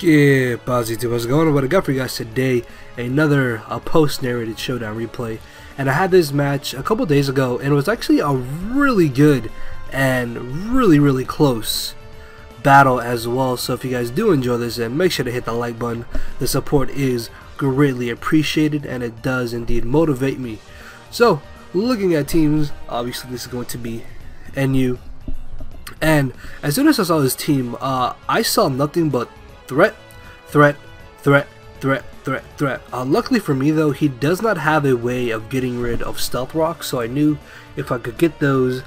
Yeah, BobTheTrainer, what's going on? What I got for you guys today, another post-narrated showdown replay. And I had this match a couple days ago, and it was actually a really good and really close battle as well. So if you guys do enjoy this, then make sure to hit the like button. The support is greatly appreciated, and it does indeed motivate me. So, looking at teams, obviously this is going to be NU. And as soon as I saw this team, I saw nothing but threat. Luckily for me though, he does not have a way of getting rid of stealth rocks, so I knew if I could get those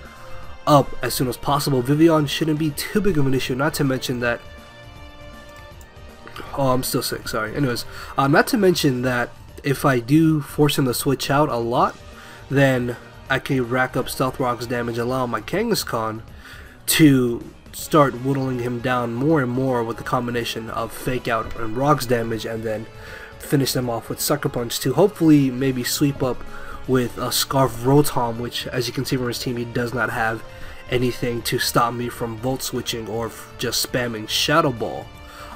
up as soon as possible, Vivian shouldn't be too big of an issue. Not to mention that, oh, I'm still sick, sorry. Anyways, not to mention that if I do force him to switch out a lot, then I can rack up stealth rocks damage, allowing my Kangaskhan to start whittling him down more and more with the combination of fake out and rocks damage, and then finish them off with sucker punch to hopefully maybe sweep up with a Scarf Rotom, which as you can see from his team, he does not have anything to stop me from volt switching or just spamming Shadow Ball,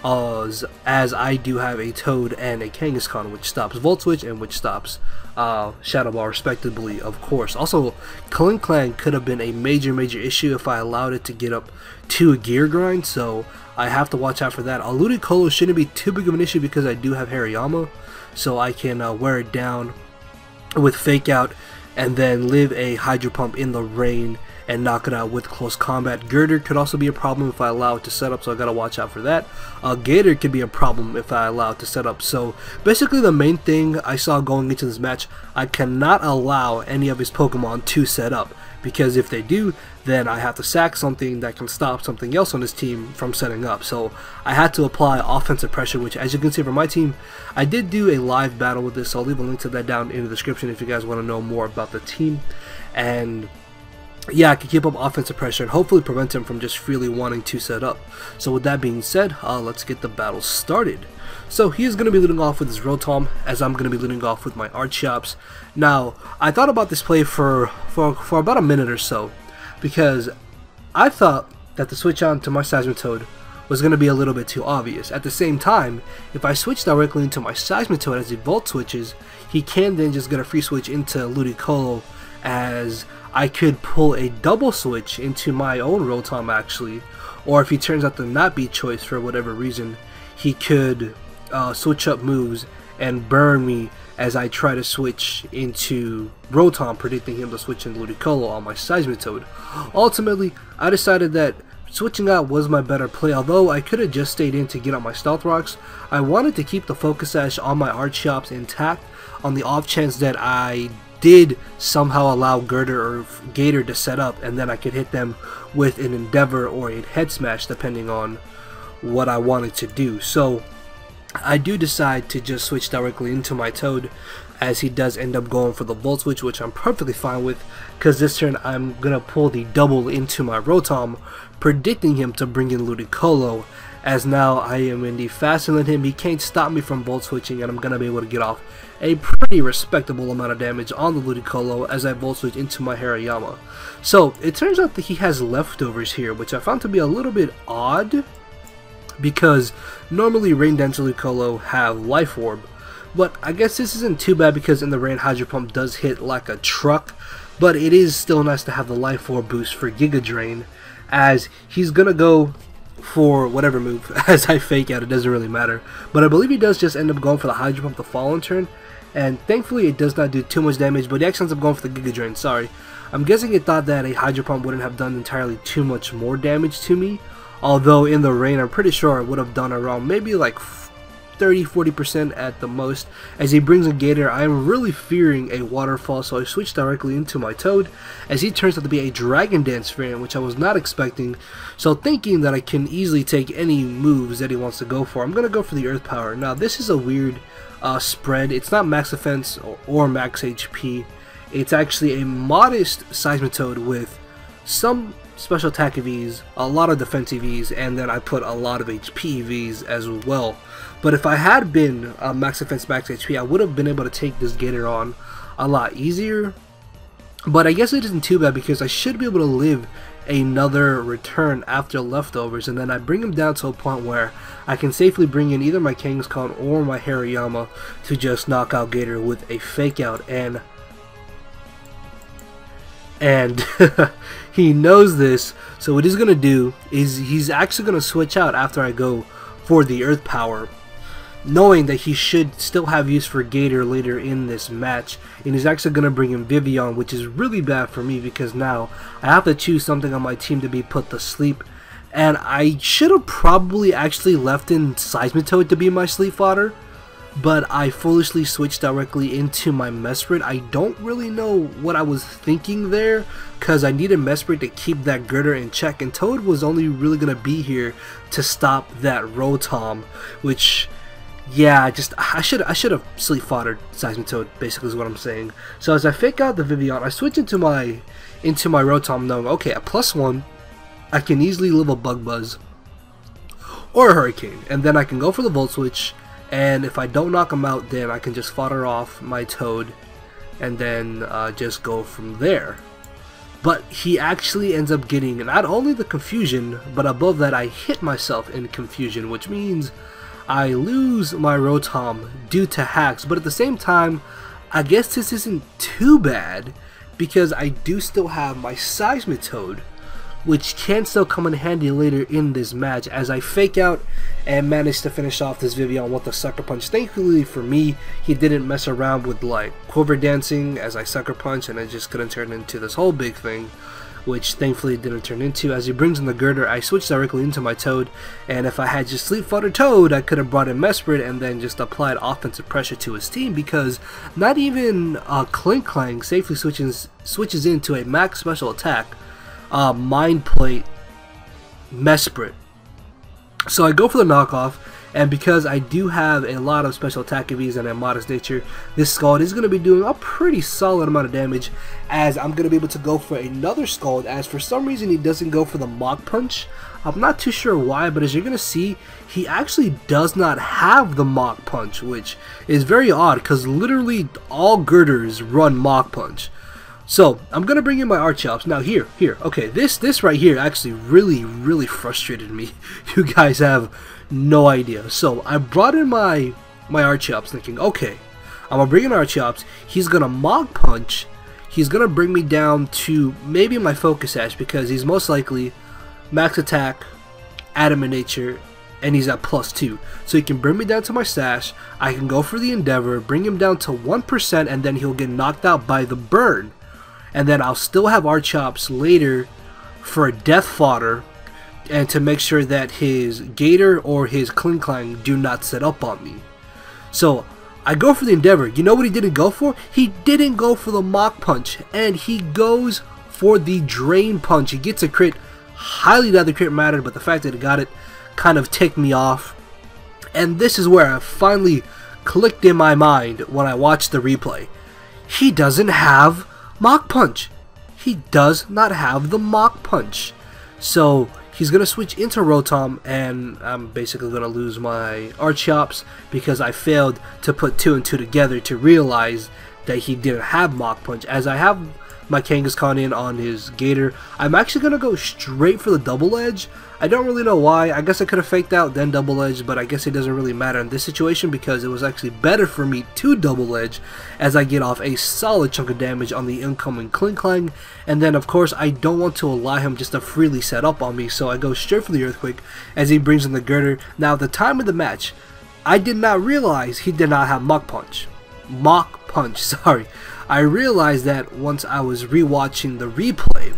as I do have a Toad and a Kangaskhan which stops volt switch and which stops Shadow Ball respectively, of course. Also, Clan could have been a major issue if I allowed it to get up to a gear grind, so I have to watch out for that. Ludicolo shouldn't be too big of an issue because I do have Hariyama, so I can wear it down with fake out and then live a Hydro Pump in the rain and knock it out with close combat. Girder could also be a problem if I allow it to set up, so I gotta watch out for that. Gator could be a problem if I allow it to set up. So basically the main thing I saw going into this match, I cannot allow any of his Pokemon to set up, because if they do, then I have to sack something that can stop something else on his team from setting up. So I had to apply offensive pressure, which as you can see from my team, I did do a live battle with this, so I'll leave a link to that down in the description if you guys want to know more about the team. And yeah, I can keep up offensive pressure and hopefully prevent him from just freely wanting to set up. So with that being said, let's get the battle started. So he is going to be leading off with his Rotom, as I'm going to be leading off with my Archeops. Now, I thought about this play for about a minute or so, because I thought that the switch on to my Seismitoad was going to be a little bit too obvious. At the same time, if I switch directly into my Seismitoad as he volt switches, he can then just get a free switch into Ludicolo, as I could pull a double switch into my own Rotom actually, or if he turns out to not be choice for whatever reason, he could switch up moves and burn me as I try to switch into Rotom, predicting him to switch into Ludicolo on my Seismitoad. Ultimately, I decided that switching out was my better play. Although I could have just stayed in to get on my Stealth Rocks, I wanted to keep the Focus Sash on my Archeops intact on the off chance that I did somehow allow Girder or Gator to set up, and then I could hit them with an Endeavor or a Head Smash depending on what I wanted to do. So I do decide to just switch directly into my Toad, as he does end up going for the Volt Switch, which I'm perfectly fine with, because this turn I'm going to pull the double into my Rotom, predicting him to bring in Ludicolo, as now I am indeed faster than him. He can't stop me from Volt Switching, and I'm going to be able to get off a pretty respectable amount of damage on the Ludicolo as I Volt Switch into my Hariyama. So it turns out that he has leftovers here, which I found to be a little bit odd, because normally Rain Dance and Ludicolo have Life Orb, but I guess this isn't too bad because in the rain Hydro Pump does hit like a truck, but it is still nice to have the Life Orb boost for Giga Drain, as he's gonna go for whatever move as I fake out, it doesn't really matter. But I believe he does just end up going for the Hydro Pump the following turn, and thankfully it does not do too much damage, but he actually ends up going for the Giga Drain. Sorry, I'm guessing it thought that a Hydro Pump wouldn't have done entirely too much more damage to me, although in the rain I'm pretty sure it would have done around maybe like 30-40% at the most. As he brings a Gator, I am really fearing a Waterfall, so I switch directly into my Toad, as he turns out to be a Dragon Dance variant, which I was not expecting. So thinking that I can easily take any moves that he wants to go for, I'm going to go for the Earth Power. Now this is a weird spread. It's not max defense or max HP. It's actually a modest Seismitoad with some special attack EVs, a lot of defensive EVs, and then I put a lot of HP EVs as well. But if I had been max defense, max HP, I would have been able to take this Gator on a lot easier. But I guess it isn't too bad because I should be able to live another return after leftovers, and then I bring him down to a point where I can safely bring in either my Kangaskhan or my Hariyama to just knock out Gator with a fake out, and he knows this, so what he's gonna do is he's actually gonna switch out after I go for the Earth Power, knowing that he should still have use for Gator later in this match, and he's actually going to bring in Vivian, which is really bad for me because now I have to choose something on my team to be put to sleep, and I should have probably actually left in Seismitoad to be my sleep fodder, but I foolishly switched directly into my Mesprit. I don't really know what I was thinking there, because I needed Mesprit to keep that Girder in check, and Toad was only really going to be here to stop that Rotom, which... yeah, I should have sleep foddered Seismitoad, basically is what I'm saying. So as I fake out the Vivian, I switch into my Rotom, knowing, okay, at +1, I can easily live a Bug Buzz or a Hurricane, and then I can go for the Volt Switch, and if I don't knock him out, then I can just fodder off my Toad, and then just go from there. But he actually ends up getting not only the Confusion, but above that I hit myself in Confusion, which means I lose my Rotom due to hacks, but at the same time, I guess this isn't too bad because I do still have my Seismitoad, which can still come in handy later in this match as I fake out and manage to finish off this Vivian with a Sucker Punch. Thankfully for me, he didn't mess around with like Quiver Dancing as I Sucker Punch, and it just couldn't turn into this whole big thing, which thankfully it didn't turn into. As he brings in the Girder, I switch directly into my Toad, and if I had just Sleep Fodder Toad, I could have brought in Mesprit and then just applied offensive pressure to his team, because not even Clink Clang safely switches into a max special attack Mind Plate Mesprit. So I go for the knockoff, and because I do have a lot of special attack EVs and a modest nature, this Scald is going to be doing a pretty solid amount of damage, as I'm going to be able to go for another Scald, as for some reason he doesn't go for the Mach Punch. I'm not too sure why, but as you're going to see, he actually does not have the Mach Punch, which is very odd because literally all Girders run Mach Punch. So I'm gonna bring in my Archeops. Now here, okay, this right here actually really frustrated me. You guys have no idea. So I brought in my Archeops thinking, okay, I'm gonna bring in Archeops, he's gonna Mach Punch, he's gonna bring me down to maybe my Focus Sash, because he's most likely max attack, Adamant Nature, and he's at +2. So he can bring me down to my Sash, I can go for the Endeavor, bring him down to 1%, and then he'll get knocked out by the Burn. And then I'll still have Archeops later for a Death Fodder, and to make sure that his Gator or his Clink Clang do not set up on me. So I go for the Endeavor. You know what he didn't go for? He didn't go for the Mach Punch, and he goes for the Drain Punch. He gets a crit. Highly doubt the crit mattered, but the fact that he got it kind of ticked me off. And this is where I finally clicked in my mind when I watched the replay. He doesn't have Mach Punch. He does not have the Mach Punch. So he's going to switch into Rotom, and I'm basically going to lose my Archeops because I failed to put 2 and 2 together to realize that he didn't have Mach Punch. As I have my Kangaskhan in on his Gator, I'm actually going to go straight for the Double Edge. I don't really know why. I guess I could have faked out then Double Edge, but I guess it doesn't really matter in this situation because it was actually better for me to Double Edge as I get off a solid chunk of damage on the incoming Clink Clang. And then of course I don't want to allow him just to freely set up on me, so I go straight for the Earthquake as he brings in the Girder. Now at the time of the match, I did not realize he did not have Mach Punch. Mach Punch, sorry. I realized that once I was rewatching the replay.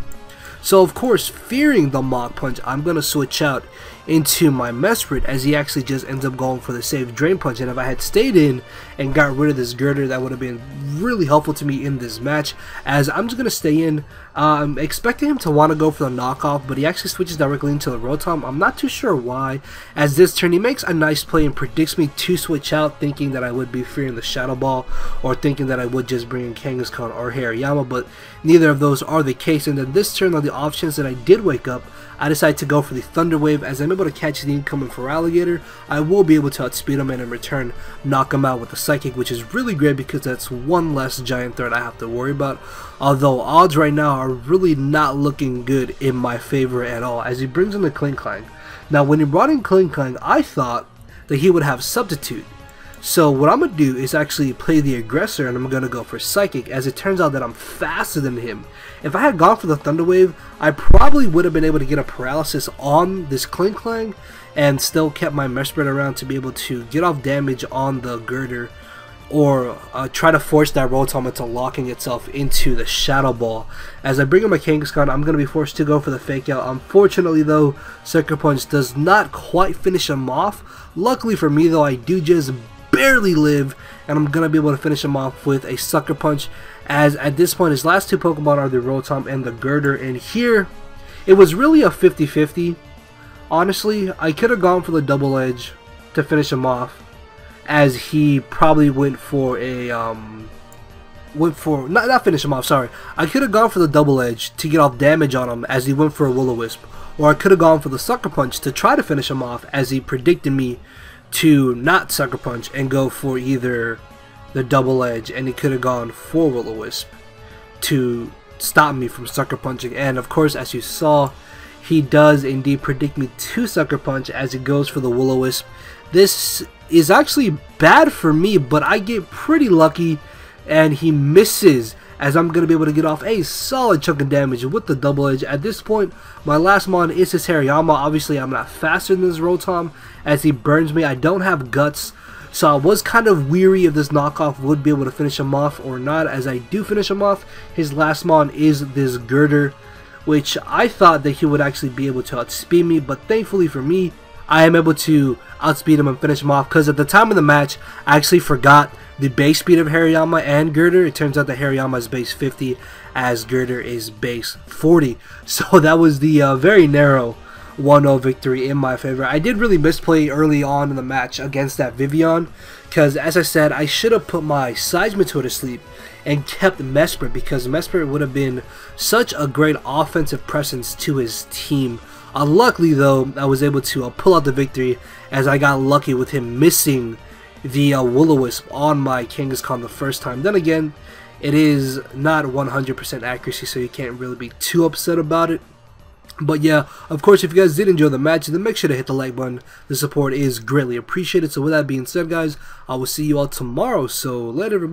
So of course, fearing the Mach Punch, I'm going to switch out into my Mesprit as he actually just ends up going for the safe Drain Punch. And if I had stayed in and got rid of this Girder, that would have been really helpful to me in this match, as I'm just going to stay in. I'm expecting him to want to go for the knockoff, but he actually switches directly into the Rotom. I'm not too sure why, as this turn he makes a nice play and predicts me to switch out, thinking that I would be fearing the Shadow Ball or thinking that I would just bring in Kangaskhan or Hariyama, but neither of those are the case. And then this turn, on the off chance that I did wake up, I decided to go for the Thunder Wave. As I'm able to catch the incoming Feraligatr, I will be able to outspeed him and in return knock him out with the Psychic, which is really great because that's one less giant threat I have to worry about. Although odds right now are really not looking good in my favor at all, as he brings in the Klinklang. Now when he brought in Klinklang, I thought that he would have Substitute. So what I'm going to do is actually play the aggressor, and I'm going to go for Psychic, as it turns out that I'm faster than him. If I had gone for the Thunder Wave, I probably would have been able to get a paralysis on this Klinklang and still kept my Mesprit around to be able to get off damage on the Girder, or try to force that Rotom into locking itself into the Shadow Ball. As I bring in my Kangaskhan, I'm going to be forced to go for the Fake Out. Unfortunately though, Sucker Punch does not quite finish him off. Luckily for me though, I do just barely live, and I'm going to be able to finish him off with a Sucker Punch, as at this point his last two Pokemon are the Rotom and the Girder, and here it was really a 50-50. Honestly, I could have gone for the Double Edge to finish him off, as he probably went for a not finish him off, sorry. I could have gone for the Double Edge to get off damage on him, as he went for a Will-O-Wisp, or I could have gone for the Sucker Punch to try to finish him off, as he predicted me to not Sucker Punch and go for either the Double Edge, and he could have gone for Will-O-Wisp to stop me from Sucker Punching. And of course, as you saw, he does indeed predict me to Sucker Punch as he goes for the Will-O-Wisp. This is actually bad for me, but I get pretty lucky and he misses, as I'm going to be able to get off a solid chunk of damage with the Double Edge. At this point, my last mon is his Hariyama. Obviously, I'm not faster than this Rotom, as he burns me. I don't have Guts, so I was kind of weary if this knockoff would be able to finish him off or not. As I do finish him off, his last mon is this Girder, which I thought that he would actually be able to outspeed me, but thankfully for me, I am able to outspeed him and finish him off, because at the time of the match, I actually forgot the base speed of Hariyama and Girder. It turns out that Hariyama is base 50, as Girder is base 40. So that was the very narrow 1-0 victory in my favor. I did really misplay early on in the match against that Vivian, because as I said, I should have put my Seismitoad to sleep and kept Mesprit, because Mesprit would have been such a great offensive presence to his team. Unluckily though, I was able to pull out the victory, as I got lucky with him missing the Will-O-Wisp on my Kangaskhan the first time. Then again, it is not 100% accuracy, so you can't really be too upset about it. But yeah, of course, if you guys did enjoy the match, then make sure to hit the like button. The support is greatly appreciated. So with that being said, guys, I will see you all tomorrow. So later, everybody.